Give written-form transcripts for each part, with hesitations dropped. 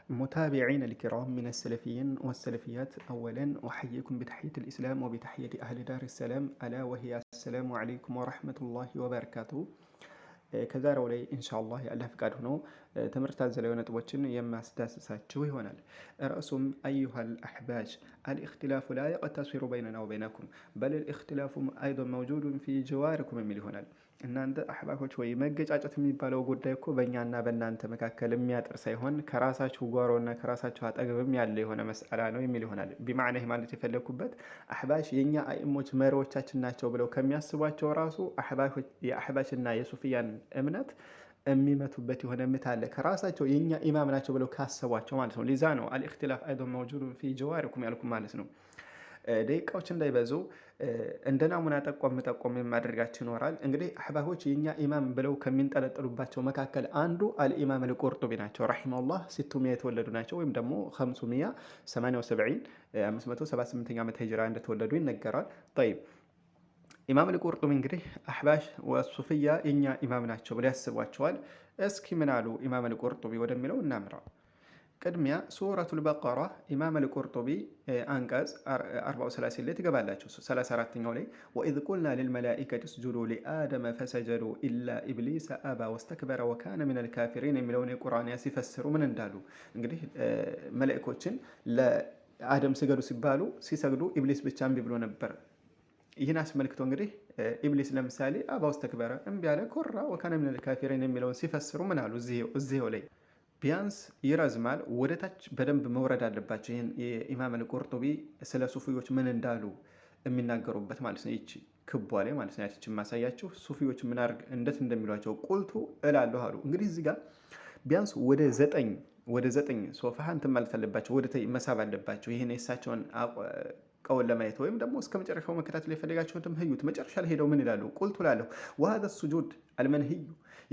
متابعين الكرام من السلفيين والسلفيات، أولا أحييكم بتحية الإسلام وبتحية أهل دار السلام، ألا وهي السلام عليكم ورحمة الله وبركاته. ከዛሬው ላይ ኢንሻአላህ የአላህ ፍቃድ ሆኖ ትምህርት አዘል የሆነ ነጥቦችን የማስዳስሳችሁ ይሆናል። ርዕሱም አዩሃል አሕባሽ አልእክትላፉ ላ የቅተሲሩ በይነና ወበይነኩም በል ልእክትላፉም አይዶን መውጁዱን ፊ ጀዋሪኩም የሚል ይሆናል። እናንተ አሕባሾች ወይ መገጫጨት የሚባለው ጉዳይ እኮ በእኛና በእናንተ መካከል የሚያጥር ሳይሆን ከራሳችሁ ጓሮና ከራሳችሁ አጠገብም ያለ የሆነ መስአላ ነው የሚል ይሆናል። ቢማዕና ማለት የፈለግኩበት አሕባሽ የእኛ አእሞች መሪዎቻችን ናቸው ብለው ከሚያስቧቸው ራሱ የአሕባሽና የሱፍያን እምነት የሚመቱበት የሆነ ምት አለ። ከራሳቸው የኛ ኢማም ናቸው ብለው ካሰቧቸው ማለት ነው። ሊዛ ነው አልእክትላፍ አይዶን መውጁዱን ፊ ጀዋሪኩም ያልኩም ማለት ነው። ደቂቃዎች እንዳይበዙ እንደ ናሙና ጠቆም የማደርጋችሁ ይኖራል። እንግዲህ አሕባሾች የኛ ኢማም ብለው ከሚንጠለጠሉባቸው መካከል አንዱ አልኢማም አልቁርጡቢ ናቸው ረሒመሁላህ። 600 የተወለዱ ናቸው ወይም ደግሞ 578 578 ዓመተ ሂጅራ እንደተወለዱ ይነገራል። ጠይብ ኢማም አልቁርጡቢ እንግዲህ አሕባሽ ወሱፍያ የኛ ኢማም ናቸው ብለው ያስቧቸዋል። እስኪ ምን አሉ ኢማም አልቁርጡቢ ወደሚለው እናምራ። ቅድሚያ ሱረቱል በቀራ ኢማም አልቁርጡቢ አንቀጽ 43 ላይ ትገባላችሁ። 34ኛው ላይ ወኢዝ ቁልና ሊልመላኢከቲ እስጁዱ ሊአደመ ፈሰጀዱ ኢላ ኢብሊሰ አባ ወስተክበረ ወካነ ሚነል ካፊሪን የሚለውን የቁርአን ሲፈስሩ ምን እንዳሉ እንግዲህ መላኢኮችን ለአደም ስገዱ ሲባሉ ሲሰግዱ ኢብሊስ ብቻ እምቢ ብሎ ነበር። ይህን አስመልክቶ እንግዲህ ኢብሊስ ለምሳሌ አባ ወስተክበረ እምቢ አለ፣ ኮራ፣ ወካነ ሚነል ካፊሪን የሚለውን ሲፈስሩ ምን አሉ? እዚህው ላይ ቢያንስ ይረዝማል፣ ወደታች በደንብ መውረድ አለባቸው። ይህን የኢማም አልቁርጡቢ ስለ ሱፊዎች ምን እንዳሉ የሚናገሩበት ማለት ነው። ይቺ ክቧ ላይ ማለት ነው። ያቺ ማሳያችሁ ሱፊዎች ምን አርግ እንዴት እንደሚሏቸው ቁልቱ እላለሁ አሉ። እንግዲህ እዚህ ጋር ቢያንስ ወደ ዘጠኝ ሶፋሃ እንትን ማለት አለባቸው፣ ወደ መሳብ አለባቸው። ይህን የእሳቸውን ቀውን ለማየት ወይም ደግሞ እስከ መጨረሻው መከታተል የፈለጋችሁትም ህዩት። መጨረሻ ላይ ሄደው ምን ይላሉ? ቁልቱ ላለሁ ወሀዛ ሱጁድ አልመንህዩ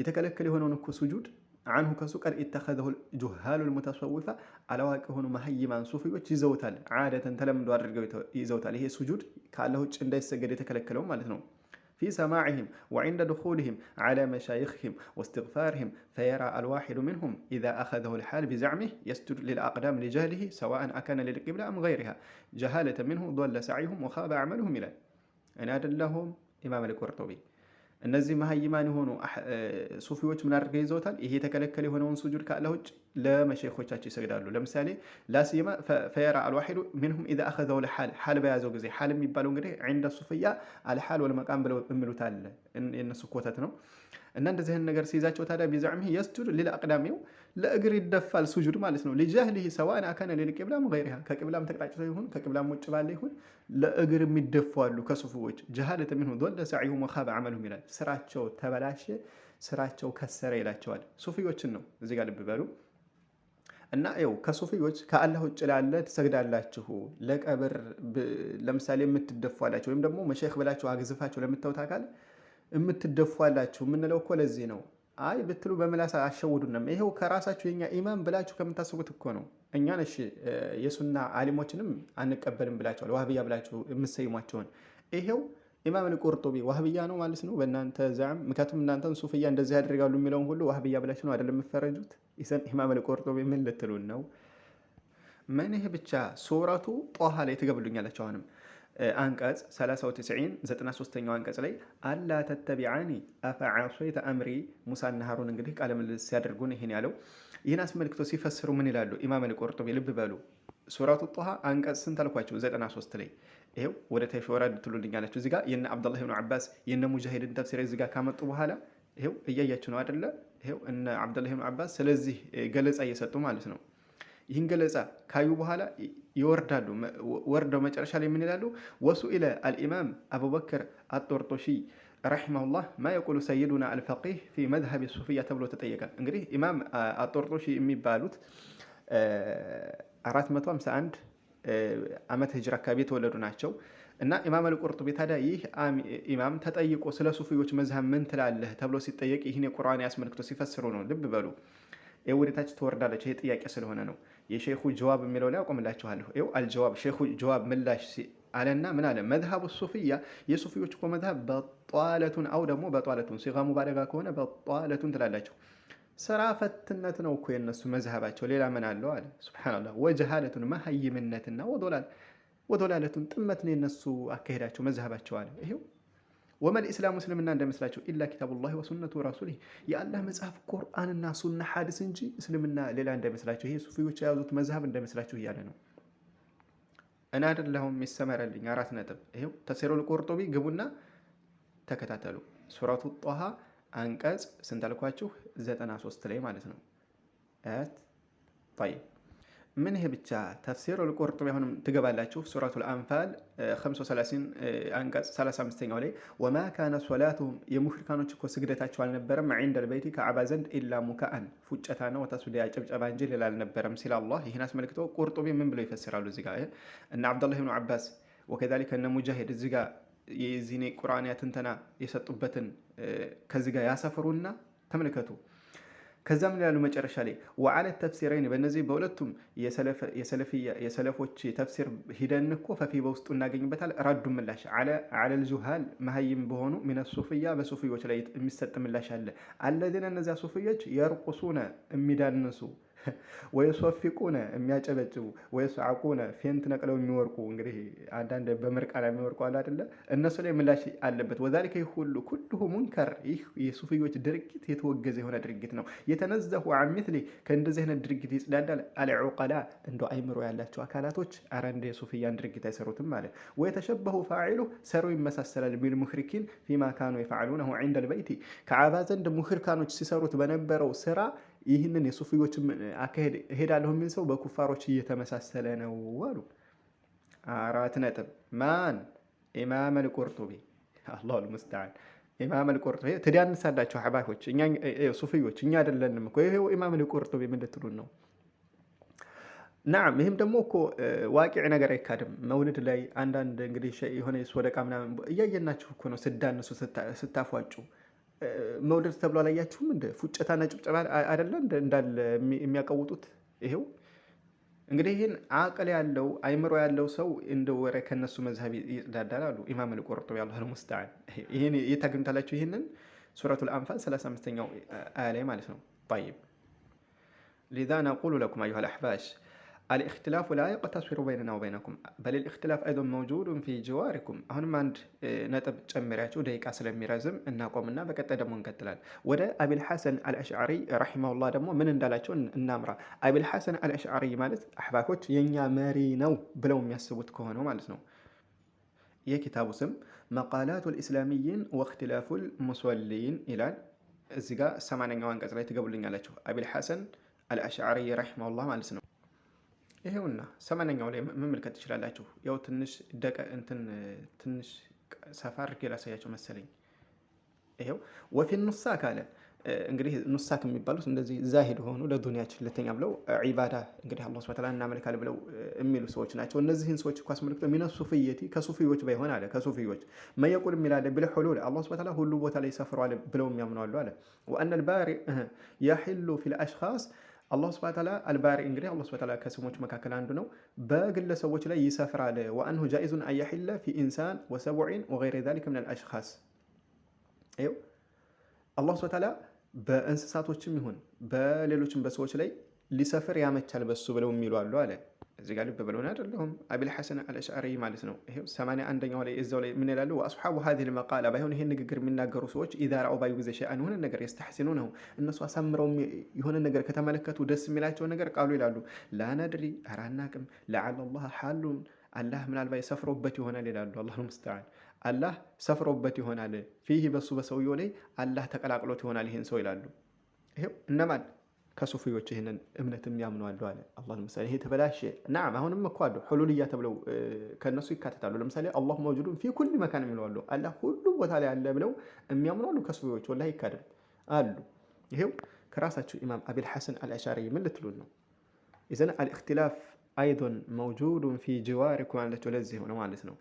የተከለከለ የሆነውን እኮ ሱጁድ አንሁ ከሱ ቀድ ኢተኸዘሁ ጁሃሉ ልሙተሰዊፋ አላዋቂ የሆኑ መሀይማን ሱፊዎች ይዘውታል። ዓደተን ተለምዶ አድርገው ይዘውታል። ይሄ ሱጁድ ከአላህ ውጭ እንዳይሰገድ የተከለከለው ማለት ነው። في سماعهم وعند دخولهم على مشايخهم واستغفارهم فيرى الواحد منهم إذا أخذه الحال بزعمه يسجد للأقدام لجهله سواء أكان للقبلة أم غيرها جهالة منه ضل سعيهم وخاب عملهم إلى أن أدلهم إمام القرطبي እነዚህ መሀይማን የሆኑ ሱፊዎች ምን አድርገው ይዘውታል? ይሄ የተከለከለ የሆነውን ሱጁድ ከአላህ ውጭ ለመሸይኾቻቸው ይሰግዳሉ። ለምሳሌ ላሲማ ፈየራ አልዋሂዱ ሚንሁም ኢዛ አኸዘው ለሓል በያዘው ጊዜ ሓል የሚባለው እንግዲህ ዒንደ ሱፍያ አልሓል ወልመቃም ብለው የሚሉት አለ፣ የነሱ ኮተት ነው። እና እንደዚህ አይነት ነገር ሲይዛቸው ታዲያ ቢዛዕሚህ የስጁድ ሊልአቅዳሚው ለእግር ይደፋል ሱጁድ ማለት ነው። ሊጃህሊህ ሰዋእን አካነ ሊልቂብላም ገይሪሃ ከቂብላም ተቅጣጭቶ ይሁን ከቂብላም ውጭ ባለ ይሁን ለእግር የሚደፉ አሉ ከሱፊዎች። ጀሃለተ ሚንሁ ዶለ ሰዒሁም ወኻበ ዐመሉሁም ይላል። ስራቸው ተበላሸ፣ ስራቸው ከሰረ ይላቸዋል። ሱፊዎችን ነው እዚህ ጋር ልብ በሉ። እና ይኸው ከሱፊዎች ከአላህ ውጭ ላለ ትሰግዳላችሁ፣ ለቀብር ለምሳሌ የምትደፏላችሁ ወይም ደግሞ መሸይኽ ብላችሁ አግዝፋችሁ ለምታዩት አካል የምትደፏላችሁ የምንለው እኮ ለዚህ ነው። አይ ብትሉ በምላስ አሸውዱንም። ይሄው ከራሳችሁ የኛ ኢማም ብላችሁ ከምታስቡት እኮ ነው። እኛን እሺ የሱና አሊሞችንም አንቀበልም ብላችኋል፣ ዋህብያ ብላችሁ የምትሰይሟቸውን። ይሄው ኢማም አልቁርጡቢ ዋህብያ ነው ማለት ነው በእናንተ ዛም። ምክንያቱም እናንተን ሱፍያ እንደዚህ ያደርጋሉ የሚለውን ሁሉ ዋህብያ ብላችሁ ነው አይደለም የምትፈረጁት። ኢሰን ኢማም አልቁርጡቢ ምን ልትሉን ነው? ምን ይሄ ብቻ ሱረቱ ጧሃ ላይ ትገብሉኛላችሁ። አሁንም አንቀጽ 93ኛው አንቀጽ ላይ አላ ተተቢዓኒ አፈዓሶይተ አምሪ ሙሳና ሃሩን እንግዲህ ቃለ ምልልስ ሲያደርጉን ይሄን ያለው። ይህን አስመልክቶ ሲፈስሩ ምን ይላሉ ኢማም አልቁርጡቢ? ልብ በሉ። ሱረቱ ጧሃ አንቀጽ ስንት አልኳችሁ? 93 ላይ ይሄው ወደ ታች ወረድ ትሉልኛላችሁ። እዚህ ጋር የነ አብዱላህ ኢብኑ አባስ የነ ሙጃሂድን ተፍሲር እዚህ ጋር ካመጡ በኋላ ይሄው እያያችሁ ነው አይደለ? ይሄው እነ አብዱላህ ኢብኑ አባስ ስለዚህ ገለጻ እየሰጡ ማለት ነው። ይህን ገለጻ ካዩ በኋላ ይወርዳሉ። ወርደው መጨረሻ ላይ ምን ይላሉ? ወሱኢለ አልኢማም አቡበክር አጦርጦሺ ረሒመሁላህ ማ የቁሉ ሰይዱና አልፈቂህ ፊ መዝሀብ ሱፍያ ተብሎ ተጠየቀ። እንግዲህ ኢማም አጦርጦሺ የሚባሉት 451 ዓመተ ሂጅራ አካባቢ የተወለዱ ናቸው። እና ኢማም አልቁርጡቢ ታዲያ ይህ ኢማም ተጠይቆ ስለ ሱፊዎች መዝሀብ ምን ትላለህ ተብሎ ሲጠየቅ ይህን የቁርአን ያስመልክቶ ሲፈስሩ ነው። ልብ በሉ። ወደታች ትወርዳለች። ይሄ ጥያቄ ስለሆነ ነው። የሼኹ ጀዋብ የሚለው ላይ አቆምላችኋለሁ። ይኸው አልጀዋብ ሼኹ ጀዋብ ምላሽ አለና ምን አለ? መዝሀቡ ሱፍያ የሱፊዎች እኮ መዝሀብ በጧለቱን አው ደግሞ በጧለቱን ሲጋ ሙባለጋ ከሆነ በጧለቱን ትላላችሁ። ስራ ፈትነት ነው እኮ የነሱ መዝሃባቸው፣ ሌላ ምን አለው አለ። ሱብሃንአላህ ወጀሃለቱን መሀይምነትና ወዶላለቱን ጥመት ነው የነሱ አካሄዳቸው መዝሃባቸው አለ። ይሄው ወመል ኢስላም እስልምና እንደመስላቸው ኢላ ኪታቡላሂ ወሱነቱ ረሱሊህ የአላህ መጽሐፍ ቁርአንና ሱና ሐዲስ እንጂ እስልምና ሌላ እንደመስላቸው ይሄ ሱፊዎች የያዙት መዝሃብ እንደመስላቸው እያለ ነው። እና አይደለሁም ይሰመረልኝ 4 ነጥብ። ይሄው ተፍሲሩል ቁርጡቢ ግቡና ተከታተሉ። ሱረቱ ጧሃ አንቀጽ ስንት አልኳችሁ? 93 ላይ ማለት ነው። طيب ምን ይሄ ብቻ ተፍሲሩል ቁርጡቢ አሁንም ትገባላችሁ። ሱረቱል አንፋል 35 አንቀጽ 35ኛው ላይ ወማ ካነ ሶላቱሁም የሙሽሪካኖች እኮ ስግደታቸው አልነበረም ዒንደል በይቲ ከዓባ ዘንድ ኢላ ሙካአን ፉጨታ ነው ወተስቢያ ጭብጨባ እንጂ ሌላ አልነበረም ሲል አላህ ይህን አስመልክቶ ቁርጡቢ ምን ብለው ይፈስራሉ? እዚህ ጋር እና አብዱላህ ኢብኑ አባስ ወከዛሊከ እነ ሙጃሂድ እዚህ ጋር የዚህኔ ቁርአን ትንተና የሰጡበትን ከዚህ ጋር ያሰፈሩና ተመልከቱ። ከዛ ምን ያሉ መጨረሻ ላይ ወዓለ ተፍሲረይን በእነዚህ በሁለቱም የሰለፎች ተፍሲር ሂደን እኮ ፈፊ በውስጡ እናገኝበታል ረዱ ምላሽ አለል ጁሃል መሀይም በሆኑ ሚነ ሱፍያ በሱፍዮች ላይ የሚሰጥ ምላሽ አለ። አለዚነ እነዚያ ሱፍዮች የርቁሱነ የሚዳንሱ ወይሶፊቁነ የሚያጨበጭቡ ወይሶዓቁነ ፌንት ነቅለው የሚወርቁ እንግዲህ አንዳንድ በምርቃና የሚወርቁ አለ አይደለ? እነሱ ላይ ምላሽ አለበት። ወዛሊከ ሁሉ ኩልሁ ሙንከር ይህ የሱፊዮች ድርጊት የተወገዘ የሆነ ድርጊት ነው። የተነዘሁ አን ሚስሊ ከእንደዚህ አይነት ድርጊት ይጽዳዳል አልዑቀላ እንደ አይምሮ ያላቸው አካላቶች አረ እንደ ሱፊያን ድርጊት አይሰሩትም ማለት ወየተሸበሁ ፋዒሉ ሰሩ ይመሳሰላል ቢል ሙሽሪኪን ፊማ ካኑ የፈዓሉነሁ ዒንደል በይቲ ከዓባ ዘንድ ሙሽሪካኖች ሲሰሩት በነበረው ስራ ይህንን የሱፊዎች አካሄድ ሄዳለሁ የሚል ሰው በኩፋሮች እየተመሳሰለ ነው አሉ። 4 ነጥብ ማን ኢማም አልቁርጡቢ አላሁ አልሙስተዓን ኢማም አልቁርጡቢ ትዳንሳላችሁ አህባሾች እኛ ሱፊዎች እኛ አይደለንም እኮ ይሄው ኢማም አልቁርጡቢ ምን ልትሉን ነው? ናም ይህም ደግሞ እኮ ዋቂዕ ነገር አይካድም። መውልድ ላይ አንዳንድ እንግዲህ የሆነ ወደቃ ምናምን እያየናችሁ እኮ ነው ስዳንሱ ስታፏጩ መውለድ ተብሎ አላያችሁም? እንደ ፉጨታና ጭብጨባ አይደለ እንዳለ የሚያቀውጡት። ይሄው እንግዲህ ይህን አቅል ያለው አይምሮ ያለው ሰው እንደ ወረ ከነሱ መዝሀብ ይጽዳዳል አሉ ኢማም አልቁርጡቢ አላሁ አልሙስተዓን። ይሄን የታገኙታላችሁ ይሄንን ሱረቱል አንፋል 35ኛው አያ ላይ ማለት ነው። طيب لذا نقول لكم أيها الأحباش الاختلاف لا يقتصر بيننا وبينكم بل الاختلاف أيضا موجود في جواركم. አሁንም አንድ ነጥብ ጨምራችሁ ደቂቃ ስለሚረዝም እናቆምና በቀጣይ ደግሞ እንቀጥላለን። ወደ አቢል ሐሰን አልአሽዓሪ ረሂመሁላህ ደግሞ ምን እንዳላቸው እናምራ። አቢል ሐሰን አልአሽዓሪ ማለት አህባሾች የኛ መሪ ነው ብለው የሚያስቡት ከሆነ ማለት ነው። የኪታቡ ስም መቃላቱል ኢስላሚይን ወእክትላፉል ሙስወሊን ይላል። እዚህ ጋር 80ኛው አንቀጽ ላይ ትገቡልኛላችሁ። አቢል ሐሰን አልአሽዓሪ ረሂመሁላህ ማለት ነው። ይሄውና 80ኛው ላይ መመልከት ትችላላችሁ። ያው ትንሽ ሰፋ አድርጌ ላሳያቸው መሰለኝ። ይሄው ወፊ ኑሳክ አለ። እንግዲህ ኑሳክ የሚባሉት እንደዚህ ዛሂድ ሆኑ ለዱንያችን ለተኛ ብለው ዒባዳ እንግዲህ አላህ ሱብሓነሁ ወተዓላ እናመልካለን ብለው የሚሉ ሰዎች ናቸው። እነዚህን ሰዎች እኮ አስመልክቶ ሚነ ሱፊየቲ ከሱፊዎች ባይሆን አለ ከሱፊዎች መየቁል የሚላለ ቢልሑሉል አላህ ሱብሓነሁ ወተዓላ ሁሉ ቦታ ላይ ሰፍሯል ብለው የሚያምኑ አሉ አለ። ወአነል ባሪ የሒሉ ፊል አሽኻስ አላህ ሱብሓነሁ ወተዓላ አልባሪ እንግዲህ አላህ ሱብሓነሁ ወተዓላ ከስሞች መካከል አንዱ ነው። በግለሰቦች ላይ ይሰፍራል። ወአንሁ ጃኢዙን አያሒለ ፊ ኢንሳን ወሰቡዒን ወገይሪ ዛሊከ ሚነል አሽኻስ። ይኸው አላህ ሱብሓነሁ ወተዓላ በእንስሳቶችም ይሁን በሌሎችም በሰዎች ላይ ሊሰፍር ያመቻል በሱ ብለው የሚሉ አሉ አለ። እዚህ ጋር ልብ ብለውን አይደለሁም አቢል ሐሰን አልአሽዓሪ ማለት ነው። ይሄው 81ኛው ላይ እዛው ላይ ምን ይላሉ? ወአስሐቡ هذه المقاله ባይሆን ይሄን ንግግር የሚናገሩ ሰዎች ኢዛ ረአው ባዩ ጊዜ ሸአን የሆነ ነገር يستحسنونه እነሱ አሳምረው የሆነ ነገር ከተመለከቱ ደስ የሚላቸው ነገር ቃሉ ይላሉ ላ ነድሪ አራናቅም ለዓለ الله حال አላህ ምናልባት ሰፍሮበት ይሆናል ይላሉ። አላሁ ሙስተዓን አላህ ሰፍሮበት ይሆናል ፊህ በሱ በሰውየው ላይ አላህ ተቀላቅሎት ይሆናል ይሄን ሰው ይላሉ። ይሄው እነማን ከሱፊዎች ይሄንን እምነት የሚያምኑ አሉ አለ። አላህ ለምሳሌ ይሄ ተበላሸ ናም አሁንም እኮ አሉ ሁሉልያ ተብለው ከነሱ ይካተታሉ። ለምሳሌ አላህ መውጁዱን ፊ ኩል መካን የሚሉ አሉ። አላህ ሁሉ ቦታ ላይ አለ ብለው የሚያምኑ አሉ ከሱፊዎች ወላሂ ይካደም አሉ። ይሄው ከራሳቸው ኢማም አቢል ሐሰን አልአሽዓሪ ምን ልትሉን ነው? ኢዘን አልእክትላፍ አይዶን መውጁዱን ፊ ጅዋሪኩም አላቸው። ለዚህ ሆነ ማለት ነው።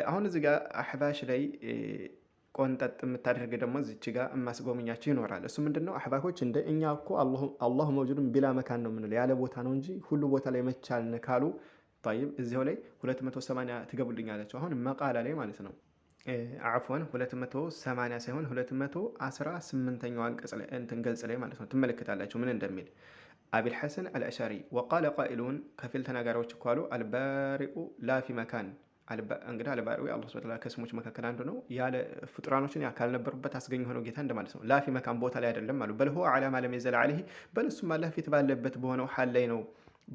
አሁን እዚህ ጋር አህባሽ ላይ ቆንጠጥ የምታደርግ ደግሞ እዚች ጋር የማስጎብኛቸው ይኖራል። እሱ ምንድነው? አህባሾች እንደ እኛ እኮ አላሁ መውጁዱን ቢላ መካን ነው የምንለው ያለ ቦታ ነው እንጂ ሁሉ ቦታ ላይ መቻልን ካሉ طيب እዚያው ላይ 280 ትገቡልኛላችሁ። አሁን መቃላ ላይ ማለት ነው። አፍዋን 280 ሳይሆን 218ኛው አንቀጽ ላይ እንትን ገልጽ ላይ ማለት ነው ትመለከታላችሁ ምን እንደሚል አቢል ሐሰን አልአሻሪ ወቃለ ቃኢሉን ከፊል ተናጋሪዎች እኮ አሉ አልባሪኡ ላፊ መካን እንግዲህ አልባሪኡ የአላህ ሱብሓነሁ ወተዓላ ከስሞች መካከል አንዱ ነው። ያለ ፍጡራኖችን ካልነበሩበት አስገኝ የሆነው ጌታ እንደማለት ነው። ላፊ መካን ቦታ ላይ አይደለም አሉ። በል ሁወ ዐላ ማ ለም የዘል ዐለይሂ በእሱም አላህ ፊት ባለበት በሆነው ሐል ላይ ነው።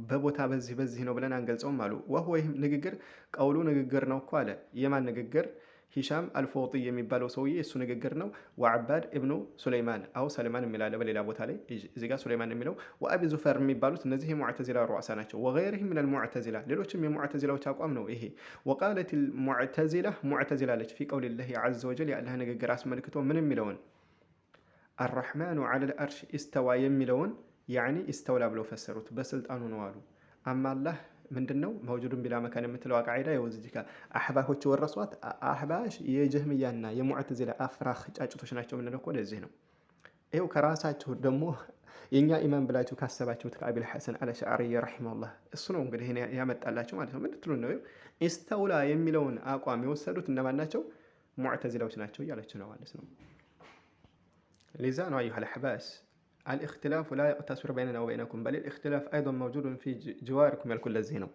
በቦታ በዚህ ነው ብለን አንገልጸውም አሉ። ወሁወ ይህም ንግግር ቀውሉ ንግግር ነው እኮ አለ። የማን ንግግር? ሂሻም አልፎጢ የሚባለው ሰውዬ እሱ ንግግር ነው። ወዐባድ ኢብኑ ሱለይማን አው ሰለማን የሚላለ በሌላ ቦታ ላይ እዚህ ጋር ሱለይማን የሚለው ወአቢ ዙፈር የሚባሉት እነዚህ የሙዕተዚላ ሩዕሳ ናቸው። ወገይሪሂም ሚነል ሙዕተዚላ ሌሎችም የሙዕተዚላዎች አቋም ነው ይሄ። ወቃለቲል ሙዕተዚላ ሙዕተዚላ አለች ፊ ቀውሊላሂ ዐዘ ወጀል የአላህ ንግግር አስመልክቶ ምን የሚለውን አርረሕማኑ ዐለል አርሽ ኢስተዋ የሚለውን ያኒ ኢስተውላ ብለው ፈሰሩት። በስልጣኑ ነው አሉ። አማ አላህ ምንድነው መውጁዱን ቢላ መካን የምትለው አቃይዳ የወዝጂ ጋር አህባሾች ወረሷት። አህባሽ የጀህሚያና የሙዕተዚላ አፍራህ ጫጭቶች ናቸው። ምን ነው ለዚህ ነው። ይሄው ከራሳቸው ደግሞ የኛ ኢማም ብላችሁ ካሰባችሁት ከአቢል ሐሰን አልአሽዓሪ ረሂመሁላህ እሱ ነው እንግዲህ ያመጣላችሁ ማለት ነው። ምን ትሉ ነው? ኢስተውላ የሚለውን አቋም የወሰዱት እነማን ናቸው? ሙዕተዚላዎች ናቸው እያለች ነው ማለት ነው። ለዛ ነው አዩሃ አልአህባሽ الاختلاف لا يقتصر بيننا وبينكم بل الاختلاف ايضا موجود في جواركم ያልኩት ለዚህ ነው።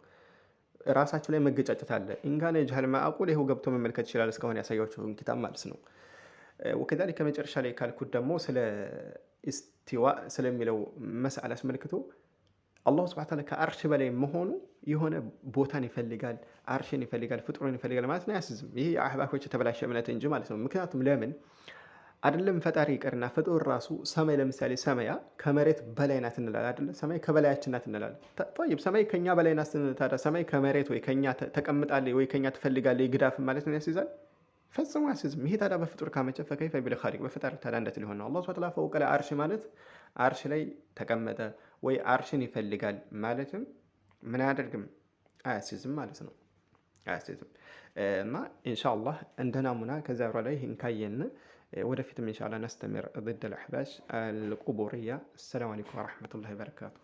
ራሳችሁ ላይ መገጫጨት አለ። ኢንጋነ ይጅሃል ማአቁል ይሄው ገብቶ መመልከት ይችላል። እስካሁን ያሳያችሁን ኪታብ ማለት ነው። ወከዛሊከ መጨረሻ ላይ ካልኩት ደግሞ ስለ ኢስቲዋ ስለሚለው መስአል አስመልክቶ አላህ ሱብሓነሁ ወተዓላ ከአርሽ በላይ መሆኑ የሆነ ቦታን ይፈልጋል፣ አርሽን ይፈልጋል፣ ፍጡርን ይፈልጋል ማለት ነው። ያስዝም ይሄ አህባሾች የተበላሸ እምነት እንጂ ማለት ነው። ምክንያቱም ለምን አይደለም ፈጣሪ ይቀርና ፍጡር ራሱ ሰማይ ለምሳሌ ሰማያ ከመሬት በላይ ናት እንላለን አይደል? ሰማይ ከበላያችን ናት እንላለን። طيب ሰማይ ከኛ በላይ ናት ታዲያ ሰማይ ከመሬት ወይ ከኛ ተቀምጣለች ወይ ከኛ ትፈልጋለች ግዳፍ ማለት ነው ያስይዛል? ፈጽሞ ያስይዝም። ይሄ ታዲያ በፍጡር ካመጨፈ ከይፈ ቢልኻሊቅ በፈጣሪ ታዲያ እንዴት ሊሆን ነው? አላህ ሱብሓነሁ ወተዓላ ፈውቀ ለአርሽ ማለት አርሽ ላይ ተቀመጠ ወይ አርሽን ይፈልጋል ማለትም ምን አያደርግም አያስይዝም ማለት ነው። አያስይዝም እና ኢንሻአላህ እንደ ናሙና ከዛ በኋላ ይሄን ካየን ወደፊትም ኢንሻአላህ ነስተምር ضد الأحباش القبورية። السلام عليكم ورحمة الله وبركاته.